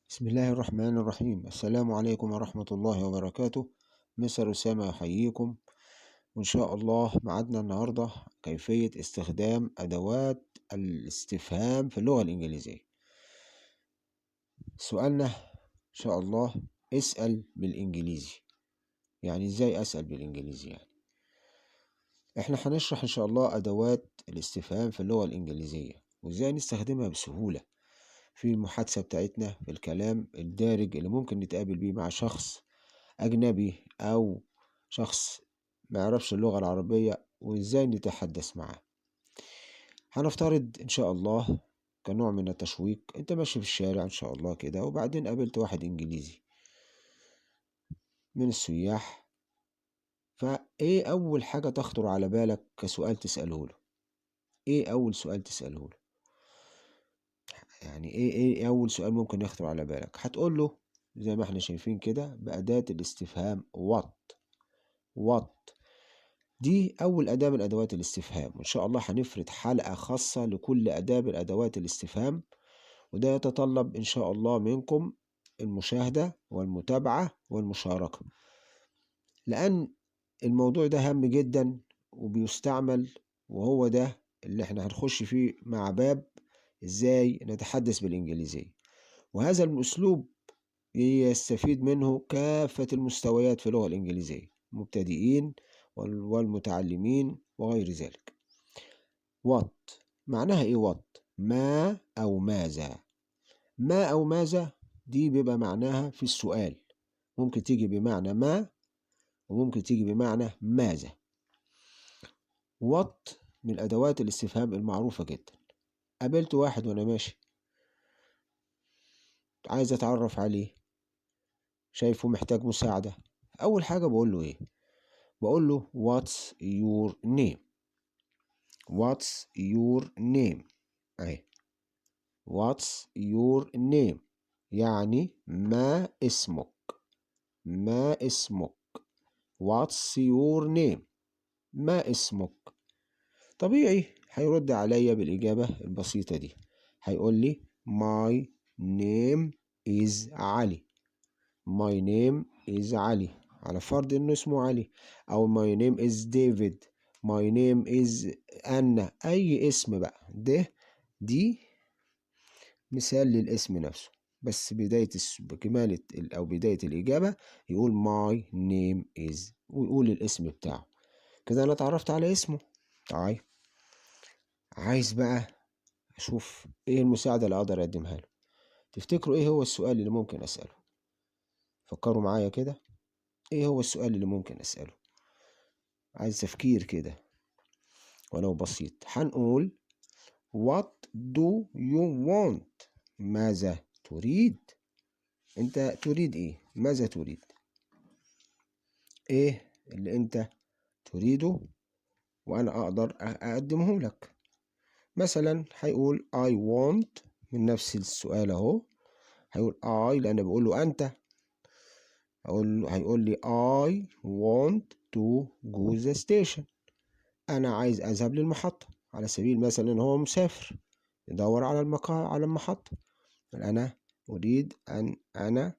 بسم الله الرحمن الرحيم. السلام عليكم ورحمة الله وبركاته. مستر أسامة يحييكم، وإن شاء الله معادنا النهاردة كيفية استخدام أدوات الاستفهام في اللغة الإنجليزية. سؤالنا إن شاء الله اسأل بالإنجليزي. يعني إزاي أسأل بالإنجليزي؟ يعني إحنا هنشرح إن شاء الله أدوات الاستفهام في اللغة الإنجليزية وإزاي نستخدمها بسهولة في المحادثة بتاعتنا، في الكلام الدارج اللي ممكن نتقابل بيه مع شخص أجنبي أو شخص ما يعرفش اللغة العربية، وإزاي نتحدث معاه. هنفترض إن شاء الله كنوع من التشويق أنت ماشي في الشارع إن شاء الله كده، وبعدين قابلت واحد إنجليزي من السياح، فإيه أول حاجة تخطر على بالك كسؤال تسأله له؟ إيه أول سؤال تسأله له؟ يعني إيه أول سؤال ممكن يخطر على بالك؟ هتقول له زي ما احنا شايفين كده بأداة الاستفهام what. دي أول أداة من أدوات الاستفهام، وإن شاء الله هنفرد حلقة خاصة لكل أداة من أدوات الاستفهام، وده يتطلب إن شاء الله منكم المشاهدة والمتابعة والمشاركة، لأن الموضوع ده هام جدا وبيستعمل، وهو ده اللي احنا هنخش فيه مع باب إزاي نتحدث بالإنجليزية. وهذا الأسلوب يستفيد منه كافة المستويات في اللغة الإنجليزية، مبتدئين والمتعلمين وغير ذلك. what معناها إيه؟ what ما أو ماذا. ما أو ماذا دي بيبقى معناها في السؤال، ممكن تيجي بمعنى ما وممكن تيجي بمعنى ماذا. what من أدوات الاستفهام المعروفة جدا. قابلت واحد وأنا ماشي عايز أتعرف عليه، شايفه محتاج مساعدة، أول حاجة بقول له إيه؟ بقول له what's your name. what's your name أهي. what's your name يعني ما اسمك. ما اسمك. what's your name ما اسمك. طبيعي هيرد عليا بالإجابة البسيطة دي، هيقول لي my name is علي. my name is علي، على فرض إنه اسمه علي، أو my name is David، my name is أنا، أي اسم بقى. دي مثال للاسم نفسه، بس بداية كمالة أو بداية الإجابة يقول my name is ويقول الاسم بتاعه. كده أنا اتعرفت على اسمه. طيب عايز بقى أشوف إيه المساعدة اللي أقدر أقدمها له. تفتكروا إيه هو السؤال اللي ممكن أسأله؟ فكروا معايا كده، إيه هو السؤال اللي ممكن أسأله؟ عايز تفكير كده ولو بسيط. هنقول what do you want. ماذا تريد؟ أنت تريد إيه؟ ماذا تريد؟ إيه اللي أنت تريده وأنا أقدر أقدمه لك؟ مثلا هيقول I want، من نفس السؤال أهو، هيقول I لأن بقول له أنت، هيقول لي I want to go the station. أنا عايز أذهب للمحطة، على سبيل المثل إن هو مسافر يدور على على المحطة. أنا أريد أنا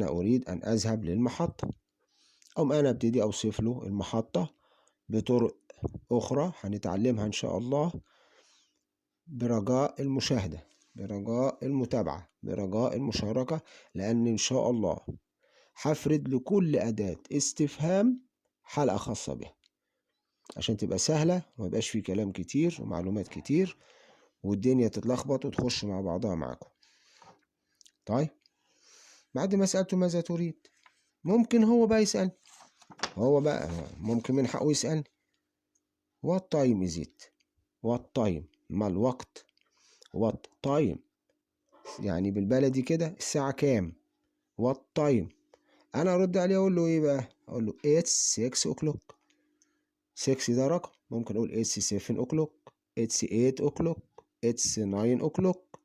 أريد أن أذهب للمحطة. أنا أبتدي أوصف له المحطة بطرق أخرى هنتعلمها إن شاء الله، برجاء المشاهدة، برجاء المتابعة، برجاء المشاركة، لأن إن شاء الله هفرد لكل أداة استفهام حلقة خاصة بها عشان تبقى سهلة وما يبقاش فيه كلام كتير ومعلومات كتير والدنيا تتلخبط وتخش مع بعضها معاكم. طيب بعد ما سألته ماذا تريد، ممكن هو بقى يسأل، هو بقى ممكن من حقه يسألني what time is it. what time ما الوقت. what time يعني بالبلدي كده الساعة كام. what time أنا أرد عليه أقول له إيه بقى؟ أقول له it's 6 o'clock. 6 ده رقم، ممكن أقول it's 7 o'clock، it's 8 o'clock، it's 9 o'clock،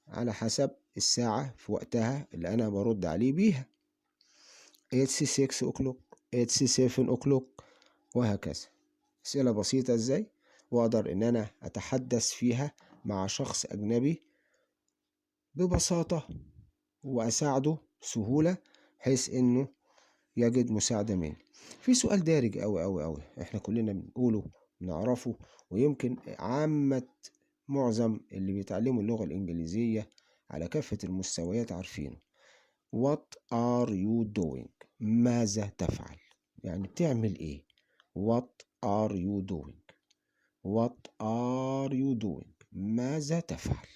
على حسب الساعة في وقتها اللي أنا برد عليه بيها. it's 6 o'clock، it's 7 o'clock، وهكذا. أسئلة بسيطة إزاي وأقدر إن أنا أتحدث فيها مع شخص أجنبي ببساطة وأساعده بسهولة بحيث إنه يجد مساعدة مني. في سؤال دارج أوي أوي أوي إحنا كلنا بنقوله بنعرفه، ويمكن معظم اللي بيتعلموا اللغة الإنجليزية على كافة المستويات عارفينه. What are you doing؟ ماذا تفعل؟ يعني بتعمل إيه؟ What are you doing؟ What are you doing؟ ماذا تفعل؟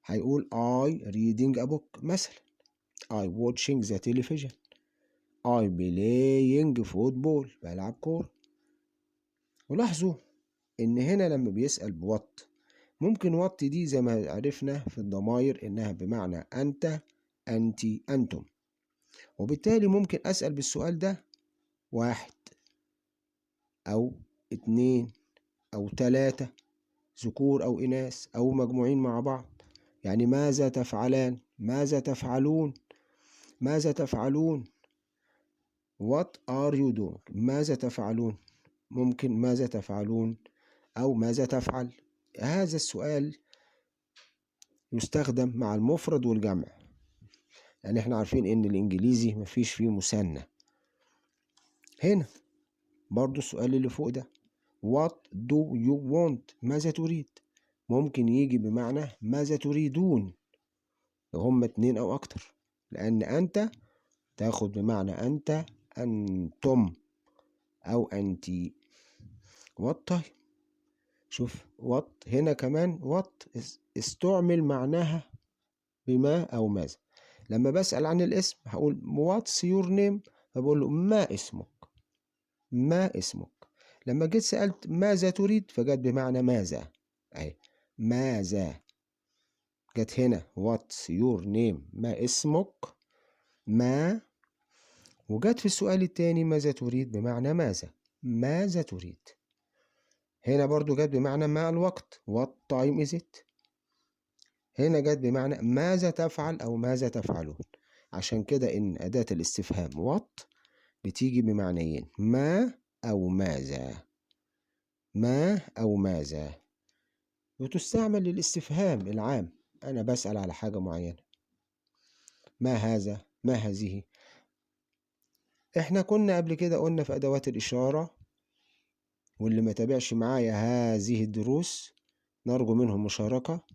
هيقول I reading a book مثلا، I watching the television، I playing football بلعب كورة. ولاحظوا إن هنا لما بيسأل بوات ممكن وات دي زي ما عرفنا في الضمائر إنها بمعنى أنت، أنتي، أنتم، وبالتالي ممكن أسأل بالسؤال ده واحد أو اتنين أو تلاتة، ذكور أو إناث أو مجموعين مع بعض. يعني ماذا تفعلان؟ ماذا تفعلون؟ ماذا تفعلون؟ What are you doing؟ ماذا تفعلون؟ ممكن ماذا تفعلون أو ماذا تفعل. هذا السؤال يستخدم مع المفرد والجمع، يعني احنا عارفين ان الانجليزي مفيش فيه مثنى. هنا برضو السؤال اللي فوق ده What do you want؟ ماذا تريد؟ ممكن يجي بمعنى ماذا تريدون، هما اتنين او اكتر، لان انت تاخد بمعنى انت، انتم، او انتي. What طيب شوف وات هنا كمان وات استعمل معناها بما أو ماذا. لما بسأل عن الاسم هقول what's your name، فبقول له ما اسمك، ما اسمك. لما جيت سألت ماذا تريد فجت بمعنى ماذا، أهي ماذا جت هنا what's your name ما اسمك ما، وجت في السؤال التاني ماذا تريد بمعنى ماذا، ماذا تريد. هنا برضو جت بمعنى ما الوقت what time is it. هنا جت بمعنى ماذا تفعل أو ماذا تفعلون. عشان كده إن أداة الاستفهام what بتيجي بمعنيين ما أو ماذا، ما أو ماذا، وتستعمل للاستفهام العام. أنا بسأل على حاجة معينة، ما هذا، ما هذه. إحنا كنا قبل كده قلنا في أدوات الإشارة، واللي ما تابعش معايا هذه الدروس نرجو منهم مشاركة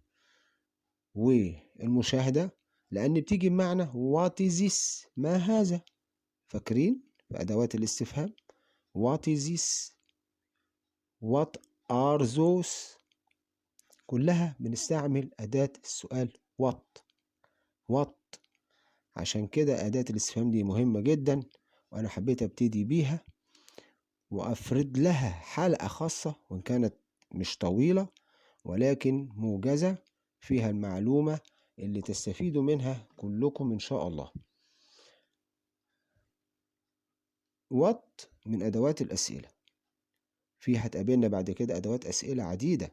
والمشاهدة، لأن بتيجي بمعنى what is this ما هذا. فاكرين في أدوات الاستفهام what is this، what are those، كلها بنستعمل أداة السؤال what. عشان كده أداة الاستفهام دي مهمة جدا، وأنا حبيت أبتدي بيها وأفرد لها حلقة خاصة، وإن كانت مش طويلة ولكن موجزة فيها المعلومة اللي تستفيدوا منها كلكم إن شاء الله. what من أدوات الأسئلة، في هتقابلنا بعد كده أدوات أسئلة عديدة.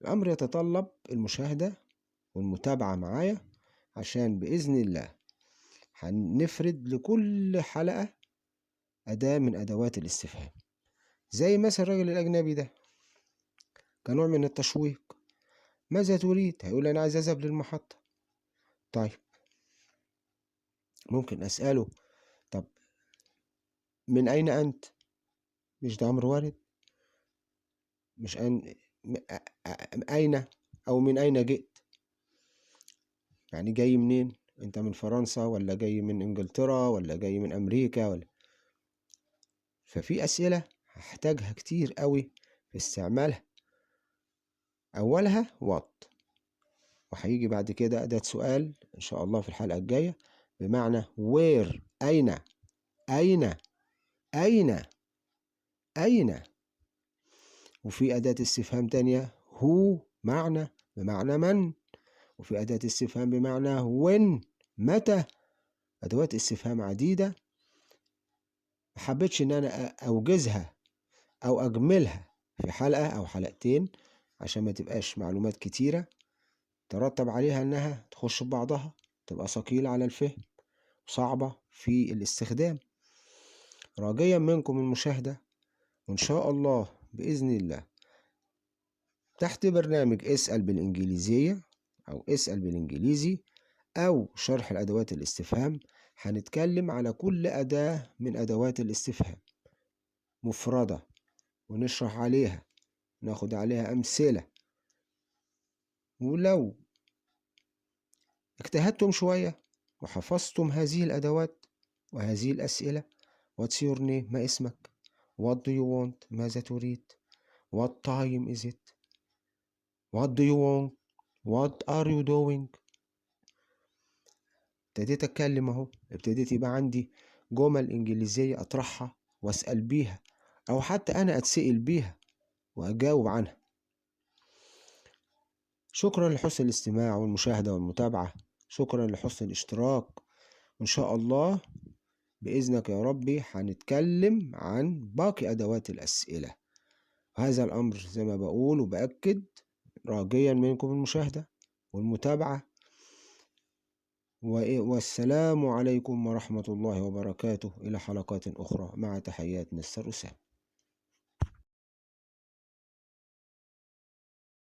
الأمر يتطلب المشاهدة والمتابعة معايا، عشان بإذن الله هنفرد لكل حلقة أداة من أدوات الاستفهام. زي مثلا الراجل الأجنبي ده كنوع من التشويق، ماذا تريد؟ هيقول أنا عايز أذهب للمحطة. طيب ممكن أسأله طب من أين أنت؟ مش ده أمر وارد؟ مش أين أو من أين جئت؟ يعني جاي منين؟ أنت من فرنسا ولا جاي من إنجلترا ولا جاي من أمريكا ولا. ففي أسئلة هحتاجها كتير قوي في استعمالها. أولها what، وهيجي بعد كده أداة سؤال إن شاء الله في الحلقة الجاية بمعنى where أين، أين، أين، أين. وفي أداة استفهام تانية who معنى بمعنى من، وفي أداة استفهام بمعنى when متى. أدوات استفهام عديدة، محبتش إن أنا أوجزها أو أجملها في حلقة أو حلقتين عشان ما تبقاش معلومات كتيرة ترتب عليها إنها تخش ببعضها، تبقى ثقيلة على الفهم وصعبة في الاستخدام. راجيا منكم المشاهدة، وإن شاء الله بإذن الله تحت برنامج اسأل بالإنجليزية أو اسأل بالإنجليزي أو شرح الأدوات الاستفهام، هنتكلم على كل أداة من أدوات الاستفهام مفردة ونشرح عليها، ناخد عليها أمثلة. ولو اجتهدتم شوية وحفظتم هذه الأدوات وهذه الأسئلة: What's your name؟ ما اسمك؟ What do you want؟ ماذا تريد؟ What time is it؟ What do you want؟ What are you doing؟ ابتديت أتكلم أهو، ابتديت يبقى عندي جمل إنجليزية أطرحها وأسأل بيها، أو حتى أنا أتسأل بيها وأجاوب عنها. شكرا لحسن الاستماع والمشاهدة والمتابعة، شكرا لحسن الاشتراك، وإن شاء الله بإذنك يا ربي هنتكلم عن باقي أدوات الأسئلة. هذا الأمر زي ما بقول وبأكد راجيا منكم المشاهدة والمتابعة، والسلام عليكم ورحمة الله وبركاته. إلى حلقات أخرى، مع تحيات مستر أسامة.